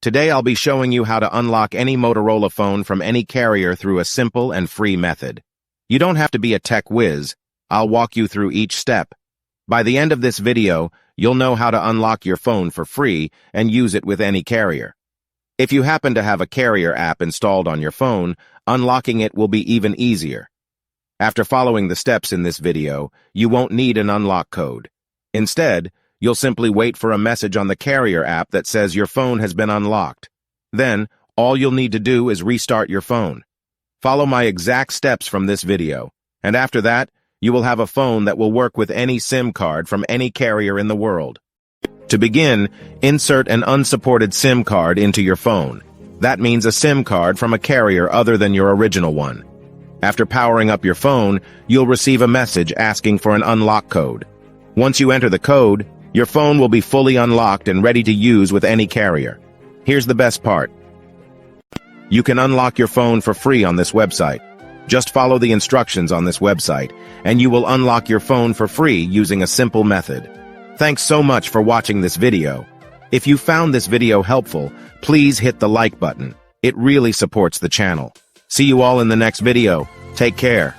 Today I'll be showing you how to unlock any Motorola phone from any carrier through a simple and free method. You don't have to be a tech whiz. I'll walk you through each step. By the end of this video, you'll know how to unlock your phone for free and use it with any carrier. If you happen to have a carrier app installed on your phone, unlocking it will be even easier. After following the steps in this video, you won't need an unlock code. Instead, you'll simply wait for a message on the carrier app that says your phone has been unlocked. Then, all you'll need to do is restart your phone. Follow my exact steps from this video, and after that, you will have a phone that will work with any SIM card from any carrier in the world. To begin, insert an unsupported SIM card into your phone. That means a SIM card from a carrier other than your original one. After powering up your phone, you'll receive a message asking for an unlock code. Once you enter the code, your phone will be fully unlocked and ready to use with any carrier. Here's the best part. You can unlock your phone for free on this website. Just follow the instructions on this website, and you will unlock your phone for free using a simple method. Thanks so much for watching this video. If you found this video helpful, please hit the like button. It really supports the channel. See you all in the next video. Take care.